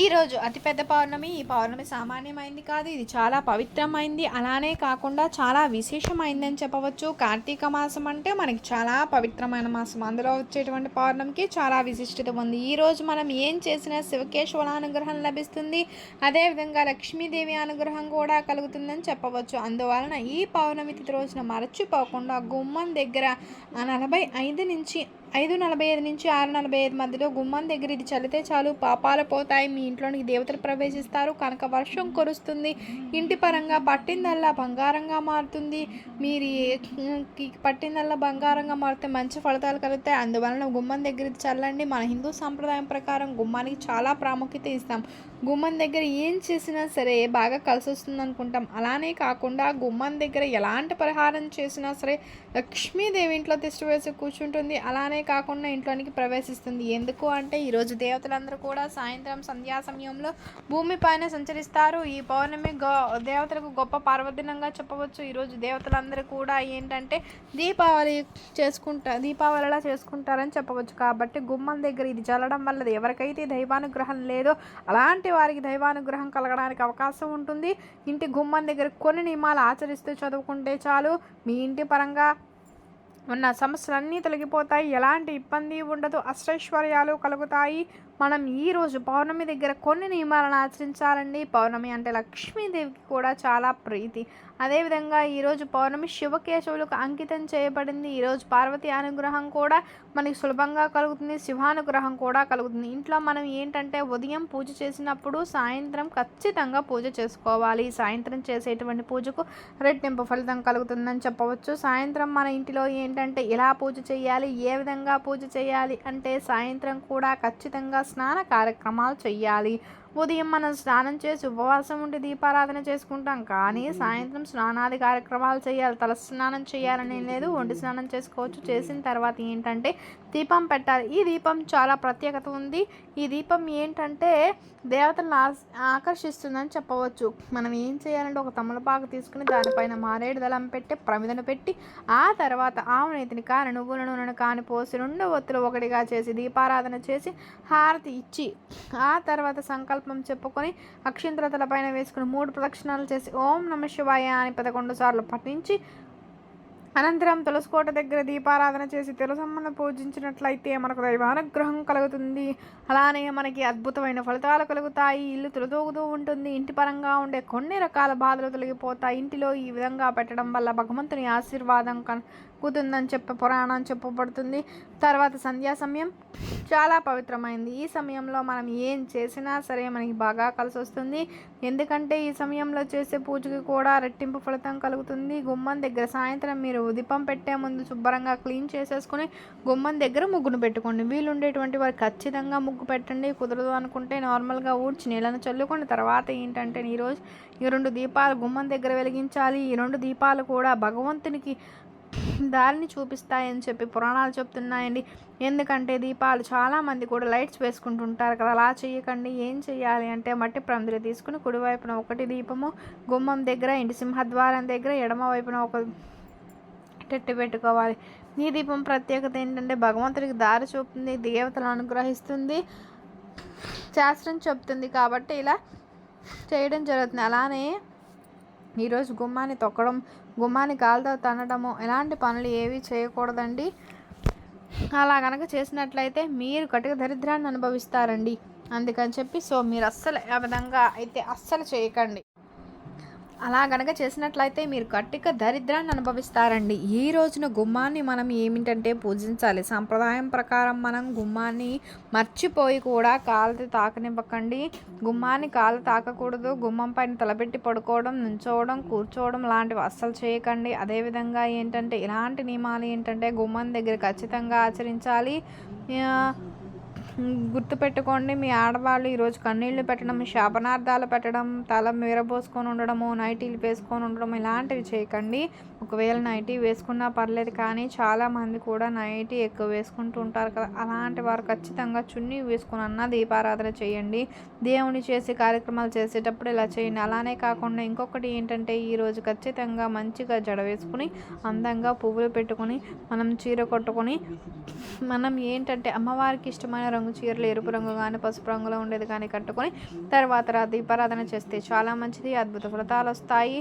ఈరోజు అతిపెద్ద పౌర్ణమి. ఈ పౌర్ణమి సామాన్యమైంది కాదు, ఇది చాలా పవిత్రమైంది. అలానే కాకుండా చాలా విశేషమైందని చెప్పవచ్చు. కార్తీక మాసం అంటే మనకి చాలా పవిత్రమైన మాసం. అందులో వచ్చేటువంటి పౌర్ణమికి చాలా విశిష్టత ఉంది. ఈరోజు మనం ఏం చేసినా శివకేశవుల అనుగ్రహం లభిస్తుంది. అదేవిధంగా లక్ష్మీదేవి అనుగ్రహం కూడా కలుగుతుందని చెప్పవచ్చు. అందువలన ఈ పౌర్ణమి తిథి రోజున మరచిపోకుండా గుమ్మం దగ్గర 45 నుంచి 5:45 నుంచి 6:45 మధ్యలో గుమ్మం దగ్గర ఇది చల్లితే చాలు, పాపాలు పోతాయి. మీ ఇంట్లోనికి దేవతలు ప్రవేశిస్తారు, కనుక వర్షం కురుస్తుంది. ఇంటి పరంగా పట్టిందల్లా బంగారంగా మారుతుంది. మీరు పట్టిందల్లా బంగారంగా మారితే మంచి ఫలితాలు కలుగుతాయి. అందువలన గుమ్మం దగ్గర ఇది చల్లండి. మన హిందూ సాంప్రదాయం ప్రకారం గుమ్మానికి చాలా ప్రాముఖ్యత ఇస్తాం. గుమ్మం దగ్గర ఏం చేసినా సరే బాగా కలిసి వస్తుంది అనుకుంటాం. అలానే కాకుండా గుమ్మం దగ్గర ఎలాంటి పరిహారం చేసినా సరే లక్ష్మీదేవి ఇంట్లో తిష్టి వేసి కూర్చుంటుంది. అలానే కాకుండా ఇంట్లోనికి ప్రవేశిస్తుంది. ఎందుకు అంటే ఈరోజు దేవతలందరూ కూడా సాయంత్రం సంధ్యా సమయంలో భూమిపైన సంచరిస్తారు. ఈ పౌర్ణమి దేవతలకు గొప్ప పర్వదినంగా చెప్పవచ్చు. ఈరోజు దేవతలందరూ కూడా ఏంటంటే దీపావళిలా చేసుకుంటారని చెప్పవచ్చు. కాబట్టి గుమ్మం దగ్గర ఇది చల్లడం వల్ల ఎవరికైతే దైవానుగ్రహం లేదో అలాంటి వారికి దైవానుగ్రహం కలగడానికి అవకాశం ఉంటుంది. ఇంటి గుమ్మం దగ్గర కొన్ని నియమాలు ఆచరిస్తూ చదువుకుంటే చాలు, మీ ఇంటి పరంగా ఉన్న సమస్యలన్నీ తొలగిపోతాయి. ఎలాంటి ఇబ్బంది ఉండదు, అష్టైశ్వర్యాలు కలుగుతాయి. మనం ఈరోజు పౌర్ణమి దగ్గర కొన్ని నియమాలను ఆచరించాలండి. పౌర్ణమి అంటే లక్ష్మీదేవికి కూడా చాలా ప్రీతి. అదేవిధంగా ఈరోజు పౌర్ణమి శివకేశవులకు అంకితం చేయబడింది. ఈరోజు పార్వతి అనుగ్రహం కూడా మనకి సులభంగా కలుగుతుంది, శివానుగ్రహం కూడా కలుగుతుంది. ఇంట్లో మనం ఏంటంటే ఉదయం పూజ చేసినప్పుడు సాయంత్రం ఖచ్చితంగా పూజ చేసుకోవాలి. సాయంత్రం చేసేటువంటి పూజకు రెట్టింపు ఫలితం కలుగుతుందని చెప్పవచ్చు. సాయంత్రం మన ఇంటిలో ఏంటంటే ఎలా పూజ చేయాలి, ఏ విధంగా పూజ చేయాలి అంటే సాయంత్రం కూడా ఖచ్చితంగా స్నాన కార్యక్రమాలు చేయాలి. ఉదయం మనం స్నానం చేసి ఉపవాసం ఉండి దీపారాధన చేసుకుంటాం, కానీ సాయంత్రం స్నానాది కార్యక్రమాలు చేయాలి. తల స్నానం చేయాలని లేదు, ఒంటి స్నానం చేసుకోవచ్చు. చేసిన తర్వాత ఏంటంటే దీపం పెట్టాలి. ఈ దీపం చాలా ప్రత్యేకత ఉంది. ఈ దీపం ఏంటంటే దేవతలను ఆకర్షిస్తుందని చెప్పవచ్చు. మనం ఏం చేయాలంటే ఒక తమలపాకు తీసుకుని దానిపైన మారేడు దళం పెట్టి ప్రమిదను పెట్టి ఆ తర్వాత ఆవునేతిని కాని నువ్వుల నూనెను కాని పోసి 2 ఒత్తులు ఒకటిగా చేసి దీపారాధన చేసి హారతి ఇచ్చి ఆ తర్వాత సంకల్పం చెప్పుకొని అక్షింతల తలపైన వేసుకుని 3 ప్రదక్షిణాలు చేసి ఓం నమః శివాయ అని 11 సార్లు పఠించి అనంతరం తులసికోట దగ్గర దీపారాధన చేసి తులసమ్మను పూజించినట్లయితే మనకు దైవానుగ్రహం కలుగుతుంది. అలానే మనకి అద్భుతమైన ఫలితాలు కలుగుతాయి. ఇల్లు తులతూగుతూ ఉంటుంది. ఇంటి పరంగా ఉండే కొన్ని రకాల బాధలు తొలగిపోతాయి. ఇంటిలో ఈ విధంగా పెట్టడం వల్ల భగవంతుని ఆశీర్వాదం కలుగుతుందని పురాణం చెప్పబడుతుంది. తర్వాత సంధ్యా సమయం చాలా పవిత్రమైంది. ఈ సమయంలో మనం ఏం చేసినా సరే మనకి బాగా కలిసి వస్తుంది. ఎందుకంటే ఈ సమయంలో చేసే పూజకి కూడా రెట్టింపు ఫలితం కలుగుతుంది. గుమ్మం దగ్గర సాయంత్రం మీరు దీపం పెట్టే ముందు శుభ్రంగా క్లీన్ చేసేసుకుని గుమ్మం దగ్గర ముగ్గును పెట్టుకోండి. వీలుండేటువంటి వారు ఖచ్చితంగా ముగ్గు పెట్టండి. కుదరదు అనుకుంటే నార్మల్గా ఊడ్చి నీళ్ళను చల్లుకొని తర్వాత ఏంటంటే ఈరోజు ఈ 2 దీపాలు గుమ్మం దగ్గర వెలిగించాలి. ఈ 2 దీపాలు కూడా భగవంతునికి దారిని చూపిస్తాయని చెప్పి పురాణాలు చెప్తున్నాయండి. ఎందుకంటే దీపాలు చాలామంది కూడా లైట్స్ వేసుకుంటుంటారు కదా, అలా చేయకండి. ఏం చేయాలి అంటే మట్టి ప్రమిదలు తీసుకుని కుడివైపున 1 దీపము, గుమ్మం దగ్గర ఇంటి సింహద్వారం దగ్గర ఎడమ వైపున 1 టెట్టు పెట్టుకోవాలి. ఈ దీపం ప్రత్యేకత ఏంటంటే భగవంతుడికి దారి చూపుతుంది, దేవతలు అనుగ్రహిస్తుంది, శాస్త్రం చెప్తుంది. కాబట్టి ఇలా చేయడం జరుగుతుంది. అలానే ఈరోజు గుమ్మాన్ని తొక్కడం, గుమ్మాన్ని కాలుతో తన్నడము ఇలాంటి పనులు ఏవి చేయకూడదండి. అలా కనుక చేసినట్లయితే మీరు కటిక దరిద్రాన్ని అనుభవిస్తారండి. అందుకని చెప్పి మీరు అస్సలు ఆ విధంగా అయితే అస్సలు చేయకండి. అలా గనక చేసినట్లయితే మీరు గట్టిగా దరిద్రాన్ని అనుభవిస్తారండి. ఈ రోజున గుమ్మాన్ని మనం ఏమిటంటే పూజించాలి. సాంప్రదాయం ప్రకారం మనం గుమ్మాన్ని మర్చిపోయి కూడా కాలు తాకనివ్వకండి. గుమ్మాన్ని కాలు తాకకూడదు. గుమ్మం పైన తలపెట్టి పడుకోవడం, నుంచోవడం, కూర్చోవడం లాంటివి అస్సలు చేయకండి. అదేవిధంగా ఏంటంటే ఇలాంటి నియమాలు ఏంటంటే గుమ్మం దగ్గర ఖచ్చితంగా ఆచరించాలి. గుర్తుపెట్టుకోండి, మీ ఆడవాళ్ళు ఈరోజు కన్నీళ్లు పెట్టడం, శాపనార్థాలు పెట్టడం, తల విరబోసుకొని ఉండడము, నైటీలు వేసుకొని ఉండడం ఇలాంటివి చేయకండి. ఒకవేళ నైటీ వేసుకున్నా పర్లేదు, కానీ చాలామంది కూడా నైటీ ఎక్కువ వేసుకుంటూ ఉంటారు కదా, అలాంటి వారు ఖచ్చితంగా చున్నీ వేసుకుని దీపారాధన చేయండి. దేవుని చేసే కార్యక్రమాలు చేసేటప్పుడు ఇలా చేయండి. అలానే కాకుండా ఇంకొకటి ఏంటంటే ఈరోజు ఖచ్చితంగా మంచిగా జడ వేసుకుని అందంగా పువ్వులు పెట్టుకొని మనం చీర కొట్టుకొని మనం ఏంటంటే అమ్మవారికి ఇష్టమైన రంగు చీరలు ఎరుపు రంగు కానీ పసుపు రంగులో ఉండేది కానీ కట్టుకొని తర్వాత దీపారాధన చేస్తే చాలా మంచిది, అద్భుత ఫలితాలు వస్తాయి.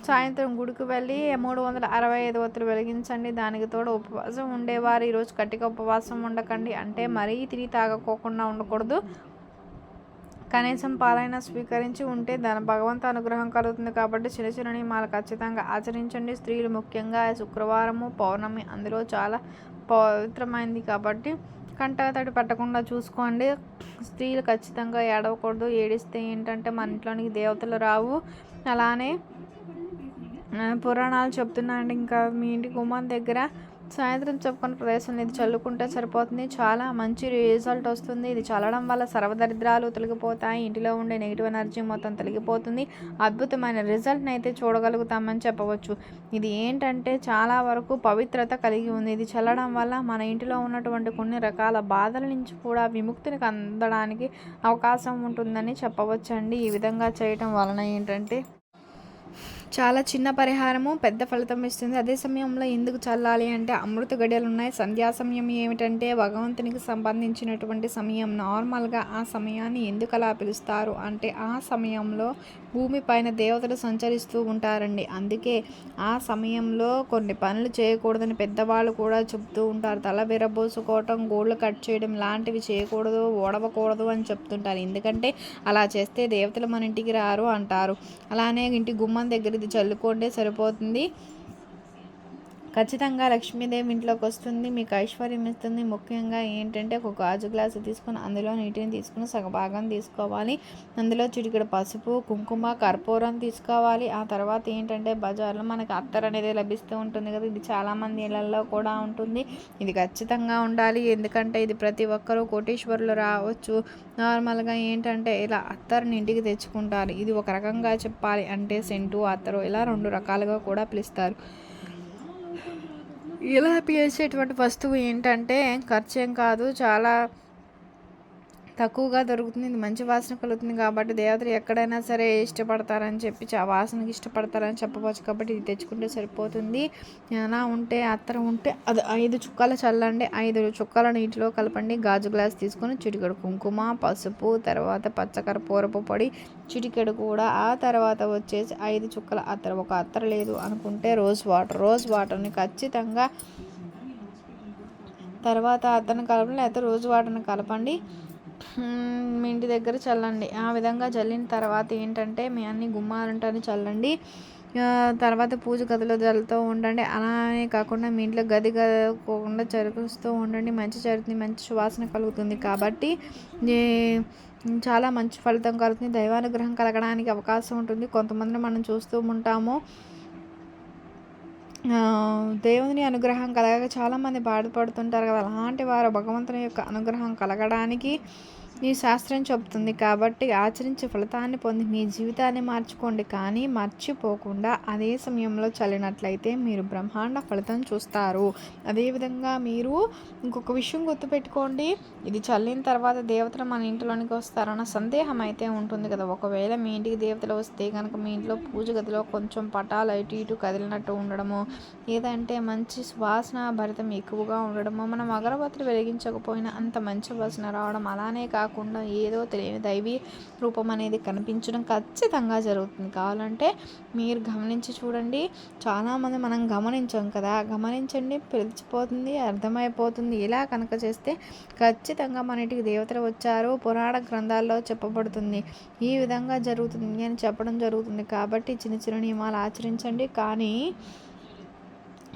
సాయంత్రం గుడికి వెళ్ళి 365 ఒత్తులు వెలిగించండి. దానికి తోడు ఉపవాసం ఉండేవారు ఈరోజు గట్టిగా ఉపవాసం ఉండకండి, అంటే మరీ తిని తాగకోకుండా ఉండకూడదు. కనీసం పాలైనా స్వీకరించి ఉంటే భగవంతు అనుగ్రహం కలుగుతుంది. కాబట్టి చిన్న చిన్న నియమాలు ఖచ్చితంగా ఆచరించండి. స్త్రీలు ముఖ్యంగా శుక్రవారము పౌర్ణమి అందులో చాలా పవిత్రమైంది కాబట్టి కంటతడి పట్టకుండా చూసుకోండి. స్త్రీలు ఖచ్చితంగా ఏడవకూడదు. ఏడిస్తే ఏంటంటే మన ఇంట్లోనికి దేవతలు రావు. అలానే పురాణాలు చెప్తున్నాయండి. ఇంకా మీ ఇంటి గుమ్మం దగ్గర సాయంత్రం చెప్పుకున్న ప్రదేశంలో ఇది చల్లుకుంటే సరిపోతుంది, చాలా మంచి రిజల్ట్ వస్తుంది. ఇది చల్లడం వల్ల సర్వదరిద్రాలు తొలగిపోతాయి, ఇంటిలో ఉండే నెగిటివ్ ఎనర్జీ మొత్తం తొలగిపోతుంది. అద్భుతమైన రిజల్ట్ని అయితే చూడగలుగుతామని చెప్పవచ్చు. ఇది ఏంటంటే చాలా వరకు పవిత్రత కలిగి ఉంది. ఇది చల్లడం వల్ల మన ఇంటిలో ఉన్నటువంటి కొన్ని రకాల బాధల నుంచి కూడా విముక్తిని అందడానికి అవకాశం ఉంటుందని చెప్పవచ్చండి. ఈ విధంగా చేయటం వలన ఏంటంటే చాలా చిన్న పరిహారము పెద్ద ఫలితం ఇస్తుంది. అదే సమయంలో ఎందుకు చల్లాలి అంటే అమృత గడియలు ఉన్నాయి. సంధ్యా సమయం ఏమిటంటే భగవంతునికి సంబంధించినటువంటి సమయం. నార్మల్గా ఆ సమయాన్ని ఎందుకు అలా పిలుస్తారు అంటే ఆ సమయంలో భూమి పైన దేవతలు సంచరిస్తూ ఉంటారండి. అందుకే ఆ సమయంలో కొన్ని పనులు చేయకూడదని పెద్దవాళ్ళు కూడా చెప్తూ ఉంటారు. తల విరబోసుకోవటం, గోళ్ళు కట్ చేయడం లాంటివి చేయకూడదు, ఓడవకూడదు అని చెప్తుంటారు. ఎందుకంటే అలా చేస్తే దేవతలు మన ఇంటికి రారు అంటారు. అలానే ఇంటి గుమ్మం దగ్గర ఇది చల్లుకోండి సరిపోతుంది. ఖచ్చితంగా లక్ష్మీదేవి ఇంట్లోకి వస్తుంది, మీకు ఐశ్వర్యం ఇస్తుంది. ముఖ్యంగా ఏంటంటే ఒక గాజు గ్లాసు తీసుకొని అందులో నీటిని తీసుకుని సగభాగం తీసుకోవాలి. అందులో చిటికెడు పసుపు, కుంకుమ, కర్పూరం తీసుకోవాలి. ఆ తర్వాత ఏంటంటే బజార్లో మనకి అత్తర్ అనేది లభిస్తూ ఉంటుంది కదా, ఇది చాలామంది ఇళ్లలో కూడా ఉంటుంది. ఇది ఖచ్చితంగా ఉండాలి, ఎందుకంటే ఇది ప్రతి ఒక్కరూ కోటీశ్వరులు రావచ్చు. నార్మల్గా ఏంటంటే ఇలా అత్తర్ని ఇంటికి తెచ్చుకుంటారు. ఇది ఒక రకంగా చెప్పాలి అంటే సెంటు, అత్తరు ఇలా 2 రకాలుగా కూడా పిలుస్తారు. ఇలా పిలిచేటువంటి వస్తువు ఏంటంటే ఖర్చు ఏం కాదు, చాలా తక్కువగా దొరుకుతుంది. ఇది మంచి వాసన కలుగుతుంది కాబట్టి దేవతలు ఎక్కడైనా సరే ఇష్టపడతారని చెప్పి వాసనకి ఇష్టపడతారని చెప్పవచ్చు. కాబట్టి ఇది తెచ్చుకుంటే సరిపోతుంది. అలా ఉంటే అత్తరం ఉంటే అది 5 చుక్కలు చల్లండి. 5 చుక్కల నీటిలో కలపండి. గాజు గ్లాస్ తీసుకొని చిటికెడు కుంకుమ, పసుపు, తర్వాత పచ్చకర్పూరపు పొడి చిటికెడు కూడా, ఆ తర్వాత వచ్చేసి 5 చుక్కల అత్తర. ఒక అత్తర లేదు అనుకుంటే రోజ్ వాటర్ని ఖచ్చితంగా తర్వాత అత్తను కలపండి, లేకపోతే రోజ్ వాటర్ని కలపండి, మీ ఇంటి దగ్గర చల్లండి. ఆ విధంగా చల్లిన తర్వాత ఏంటంటే మీ అన్ని గుమ్మాలంటాన్ని చల్లండి. తర్వాత పూజ గదిలో జల్లుతూ ఉండండి. అలానే కాకుండా మీ ఇంట్లో గది కాకుండా జరుగుతూ ఉండండి. మంచి జరుగుతుంది, మంచి సువాసన కలుగుతుంది. కాబట్టి చాలా మంచి ఫలితం కలుగుతుంది. దైవానుగ్రహం కలగడానికి అవకాశం ఉంటుంది. కొంతమంది మనం చూస్తూ ఉంటాము, దేవుని అనుగ్రహం కలగక చాలామంది బాధపడుతుంటారు కదా, అలాంటి వారు భగవంతుని యొక్క అనుగ్రహం కలగడానికి ఈ శాస్త్రం చెబుతుంది. కాబట్టి ఆచరించి ఫలితాన్ని పొంది మీ జీవితాన్ని మార్చుకోండి. కానీ మర్చిపోకుండా అదే సమయంలో చల్లినట్లయితే మీరు బ్రహ్మాండ ఫలితం చూస్తారు. అదేవిధంగా మీరు ఇంకొక విషయం గుర్తుపెట్టుకోండి, ఇది చల్లిన తర్వాత దేవతలు మన ఇంట్లోనికి వస్తారన్న సందేహం అయితే ఉంటుంది కదా. ఒకవేళ మీ ఇంటికి దేవతలు వస్తే కనుక మీ ఇంట్లో పూజ గదిలో కొంచెం పటాలు అటు ఇటు కదిలినట్టు ఉండడము, ఏదంటే మంచి సువాసన భరితం ఎక్కువగా ఉండడము, మనం అగరబత్తులు వెలిగించకపోయినా అంత మంచి వాసన రావడం, అలానే కాకుండా ఏదో తెలియని దైవీ రూపం అనేది కనిపించడం ఖచ్చితంగా జరుగుతుంది. కావాలంటే మీరు గమనించి చూడండి. చాలామంది మనం గమనించాం కదా, గమనించండి, పిలిచిపోతుంది, అర్థమైపోతుంది. ఇలా కనుక చేస్తే ఖచ్చితంగా మన ఇంటికి దేవతలు వచ్చారు, పురాణ గ్రంథాల్లో చెప్పబడుతుంది. ఈ విధంగా జరుగుతుంది అని చెప్పడం జరుగుతుంది. కాబట్టి చిన్న చిన్న నియమాలు ఆచరించండి. కానీ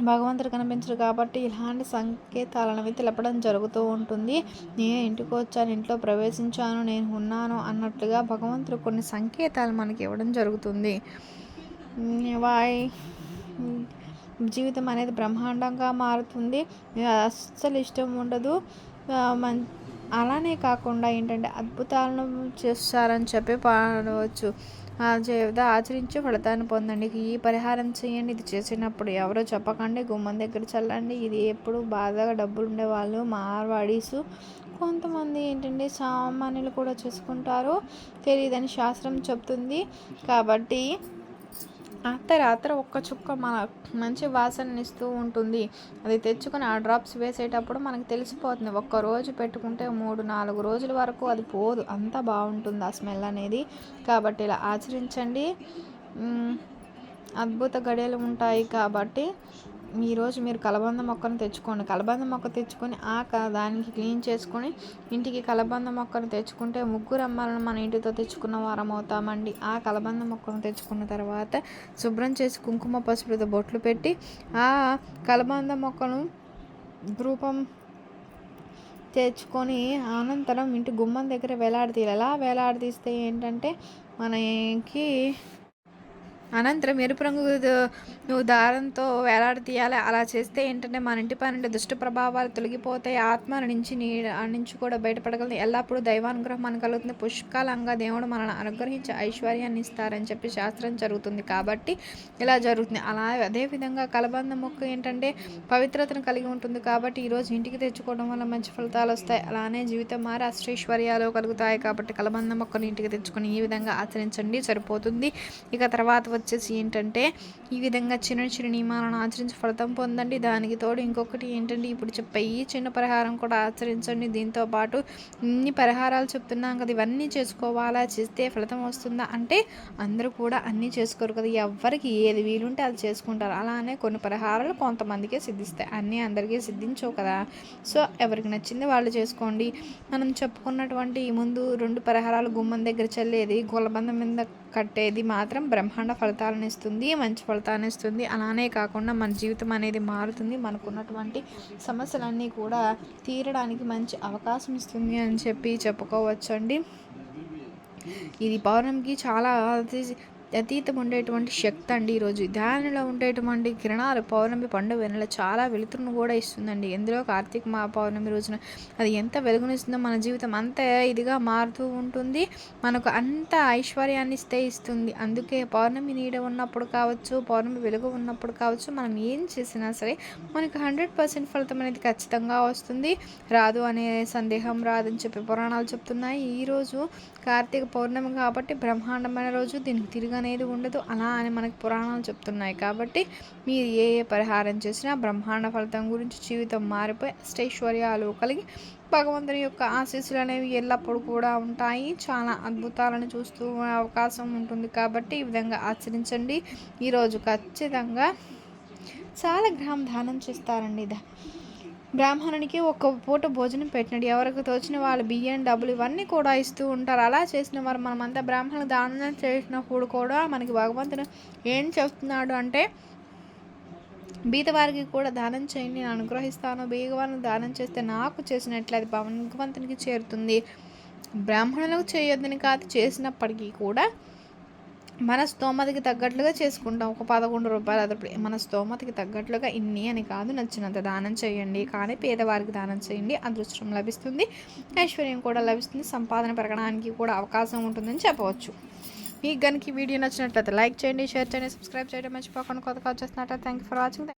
భగవంతుడు కనిపించరు కాబట్టి ఇలాంటి సంకేతాలను తెలపడం జరుగుతూ ఉంటుంది. నేను ఇంటికి వచ్చాను, ఇంట్లో ప్రవేశించాను, నేను ఉన్నాను అన్నట్లుగా భగవంతుడు కొన్ని సంకేతాలు మనకి ఇవ్వడం జరుగుతుంది. జీవితం అనేది బ్రహ్మాండంగా మారుతుంది. అస్సలు ఇష్టం ఉండదు. అలానే కాకుండా ఏంటంటే అద్భుతాలను చేస్తారని చెప్పి పాడవచ్చు. ఆచరించి ఫలితాన్ని పొందండి. ఈ పరిహారం చేయండి. ఇది చేసినప్పుడు ఎవరో చెప్పకండి, గుమ్మం దగ్గర చల్లండి. ఇది ఎప్పుడు బాగా డబ్బులు ఉండేవాళ్ళు, మార్వాడీసు, కొంతమంది ఏంటంటే సామాన్యులు కూడా చేసుకుంటారు, తెలియదని శాస్త్రం చెప్తుంది. కాబట్టి అర్ధరాత్రి ఒక్క చుక్క మన మంచి వాసననిస్తూ ఉంటుంది. అది తెచ్చుకొని ఆ డ్రాప్స్ వేసేటప్పుడు మనకు తెలిసిపోతుంది. ఒక్కరోజు పెట్టుకుంటే 3-4 రోజుల వరకు అది పోదు, అంత బాగుంటుంది ఆ స్మెల్ అనేది. కాబట్టి ఇలా ఆచరించండి, అద్భుత గడియలు ఉంటాయి. కాబట్టి ఈరోజు మీరు కలబంద మొక్కను తెచ్చుకోండి. కలబంద మొక్క తెచ్చుకొని దానికి క్లీన్ చేసుకొని ఇంటికి కలబంద మొక్కను తెచ్చుకుంటే ముగ్గురు అమ్మాలను మన ఇంటితో తెచ్చుకున్న వారం అవుతామండి. ఆ కలబంద మొక్కను తెచ్చుకున్న తర్వాత శుభ్రం చేసి కుంకుమ పసుపుతో బొట్లు పెట్టి ఆ కలబంద మొక్కను రూపం తెచ్చుకొని అనంతరం ఇంటి గుమ్మం దగ్గర వేలాడతీయాలి. ఎలా వేలాడదీస్తే ఏంటంటే మనకి అనంతరం ఎరుపు రంగు దారంతో వేలాడదీయాలి. అలా చేస్తే ఏంటంటే మన ఇంటి పైన దుష్ట ప్రభావాలు తొలగిపోతాయి. ఆత్మ నుంచి కూడా బయటపడగలదు. ఎల్లప్పుడూ దైవానుగ్రహం మనకు కలుగుతుంది. పుష్కలంగా దేవుడు మనల్ని అనుగ్రహించి ఐశ్వర్యాన్ని ఇస్తారని చెప్పి శాస్త్రం జరుగుతుంది. కాబట్టి ఇలా జరుగుతుంది. అదేవిధంగా కలబంద మొక్క ఏంటంటే పవిత్రతను కలిగి ఉంటుంది. కాబట్టి ఈరోజు ఇంటికి తెచ్చుకోవడం వల్ల మంచి ఫలితాలు వస్తాయి. అలానే జీవితం మారి అష్టైశ్వర్యాలు కలుగుతాయి. కాబట్టి కలబంద మొక్కను ఇంటికి తెచ్చుకొని ఈ విధంగా ఆచరించండి, సరిపోతుంది. ఇక తర్వాత వచ్చేసి ఏంటంటే ఈ విధంగా చిన్న చిన్న నియమాలను ఆచరించి ఫలితం పొందండి. దానికి తోడు ఇంకొకటి ఏంటంటే ఇప్పుడు చెప్పే ఈ చిన్న పరిహారం కూడా ఆచరించండి. దీంతో పాటు ఇన్ని పరిహారాలు చెప్తున్నాం కదా, ఇవన్నీ చేసుకోవాలా, చేస్తే ఫలితం వస్తుందా అంటే అందరూ కూడా అన్నీ చేసుకోరు కదా, ఎవరికి ఏది వీలుంటే అది చేసుకుంటారు. అలానే కొన్ని పరిహారాలు కొంతమందికే సిద్ధిస్తాయి, అన్నీ అందరికీ సిద్ధించవు కదా. సో ఎవరికి నచ్చింది వాళ్ళు చేసుకోండి. మనం చెప్పుకున్నటువంటి ముందు 2 పరిహారాలు గుమ్మం దగ్గర చల్లేది, గొల్లబంధం మీద కట్టేది మాత్రం బ్రహ్మాండ ఫలితాలను ఇస్తుంది, మంచి ఫలితాన్ని ఇస్తుంది. అలానే కాకుండా మన జీవితం అనేది మారుతుంది, మనకున్నటువంటి సమస్యలన్నీ కూడా తీరడానికి మంచి అవకాశం ఇస్తుంది అని చెప్పి చెప్పుకోవచ్చండి. ఇది పౌర్ణమికి చాలా అతీతం ఉండేటువంటి శక్తి అండి. ఈరోజు దానిలో ఉండేటువంటి కిరణాలు పౌర్ణమి పండుగ వెన్నెల చాలా వెలుతురును కూడా ఇస్తుందండి. ఎందులో కార్తీక పౌర్ణమి రోజున అది ఎంత వెలుగునిస్తుందో మన జీవితం అంత ఇదిగా మారుతూ ఉంటుంది, మనకు అంత ఐశ్వర్యాన్ని ఇస్తుంది. అందుకే పౌర్ణమి నీడ ఉన్నప్పుడు కావచ్చు, పౌర్ణమి వెలుగు ఉన్నప్పుడు కావచ్చు, మనం ఏం చేసినా సరే మనకు 100% ఫలితం అనేది ఖచ్చితంగా వస్తుంది. రాదు అనే సందేహం రాదని చెప్పి పురాణాలు చెప్తున్నాయి. ఈరోజు కార్తీక పౌర్ణమి కాబట్టి బ్రహ్మాండమైన రోజు, దీనికి తిరిగి అనేది ఉండదు అలా అని మనకి పురాణాలు చెప్తున్నాయి. కాబట్టి మీరు ఏ పరిహారం చేసినా బ్రహ్మాండ ఫలితం గురించి జీవితం మారిపోయి అష్టైశ్వర్యాలు కలిగి భగవంతుని యొక్క ఆశీస్సులు అనేవి ఎల్లప్పుడూ కూడా ఉంటాయి. చాలా అద్భుతాలను చూస్తూ అవకాశం ఉంటుంది. కాబట్టి ఈ విధంగా ఆచరించండి. ఈరోజు ఖచ్చితంగా చాలా గ్రామ దానం చేస్తారండి. బ్రాహ్మణునికి ఒక్క పూట భోజనం పెట్టినట్టు ఎవరికి తోచిన వాళ్ళు బియ్యం, డబ్బులు ఇవన్నీ కూడా ఇస్తూ ఉంటారు. అలా చేసిన వారు మనమంతా బ్రాహ్మణులకు దానం చేసినప్పుడు కూడా మనకి భగవంతుడు ఏం చెప్తున్నాడు అంటే బీదవారికి కూడా దానం చేయండి, నేను అనుగ్రహిస్తాను. బీదవారిని దానం చేస్తే నాకు చేసినట్లు అది భగవంతునికి చేరుతుంది. బ్రాహ్మణులకు చేయొద్దని కాదు, చేసినప్పటికీ కూడా మన స్తోమతకి తగ్గట్లుగా చేసుకుంటాం. ఒక 11 రూపాయలు అది మన స్తోమతకి తగ్గట్లుగా ఇన్ని అని కాదు, నచ్చినంత దానం చేయండి. కానీ పేదవారికి దానం చేయండి, అదృష్టం లభిస్తుంది, ఐశ్వర్యం కూడా లభిస్తుంది, సంపాదన పెరగడానికి కూడా అవకాశం ఉంటుందని చెప్పవచ్చు. మీకు కనుక ఈ వీడియో నచ్చినట్లయితే లైక్ చేయండి, షేర్ చేయండి, సబ్స్క్రైబ్ చేయడం మర్చిపోకుండా. కొత్తగా వచ్చేస్తున్నట్లయితే థ్యాంక్ యూ ఫర్ వాచింగ్.